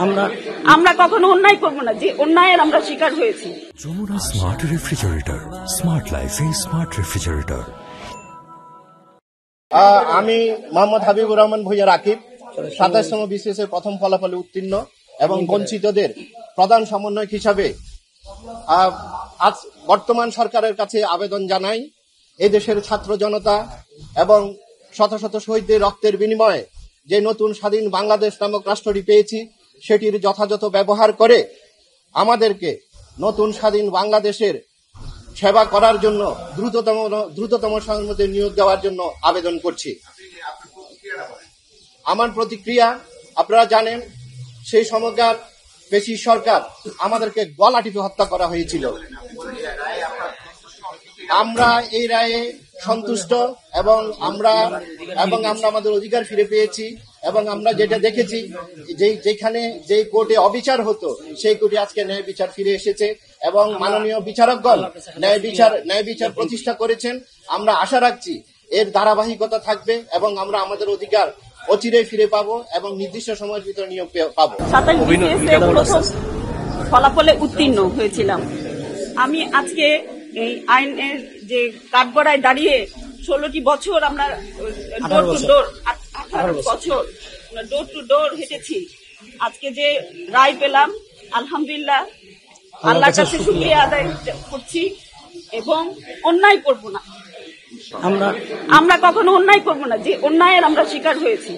আমরা আমরা কখনো অন্যায় করব না, যে অন্যায়ের আমরা শিকার হয়েছি। যমুনা স্মার্ট রেফ্রিজারেটর, স্মার্ট লাইফে স্মার্ট রেফ্রিজারেটর। আমি মোহাম্মদ হাবিবুর রহমান ভূঁইয়া রাকিব, 27তম BCS এর প্রথম ফলাফলে উত্তীর্ণ এবং বঞ্চিতদের প্রধান সমন্বয়ক হিসাবে আজ বর্তমান সরকারের কাছে আবেদন জানাই, এদেশের ছাত্র জনতা এবং শত শত শহীদদের রক্তের বিনিময়ে যে নতুন স্বাধীন বাংলাদেশ নামক রাষ্ট্রটি পেয়েছি, সেটির যথাযথ ব্যবহার করে আমাদেরকে নতুন স্বাধীন বাংলাদেশের সেবা করার জন্য দ্রুততম সময়ের মধ্যে নিয়োগ দেওয়ার জন্য আবেদন করছি। আমার প্রতিক্রিয়া, আপনারা জানেন সেই সময়কার পেশি সরকার আমাদেরকে গলা টিপে হত্যা করা হয়েছিল। আমরা এই রায়ে সন্তুষ্ট এবং আমরা আমাদের অধিকার ফিরে পেয়েছি এবং আমরা যেটা দেখেছি যেখানে যে কোর্টে অবিচার হতো সেই কোর্টে আজকে ন্যায় বিচার ফিরে এসেছে এবং মাননীয় বিচারকগণ ন্যায় বিচার প্রতিষ্ঠা করেছেন। আমরা আশা রাখছি এর ধারাবাহিকতা থাকবে এবং আমরা আমাদের অধিকার অচিরেই ফিরে পাবো এবং নির্দিষ্ট সময়ের ভিতরে নিয়োগ পাবো। ফলাফলে উত্তীর্ণ হয়েছিলাম। আমি আজকে এই আইনের যে কাঠগড়ায় দাঁড়িয়ে 16টি বছর আমরা ডোর টু ডোর 18 বছর ডোর টু ডোর হেঁটেছি। আজকে যে রায় পেলাম, আলহামদুলিল্লাহ, আল্লাহর কাছে শুকরিয়া আদায় করছি এবং অন্যায় করব না। আমরা কখনো অন্যায় করব না, যে অন্যায়ের আমরা শিকার হয়েছি।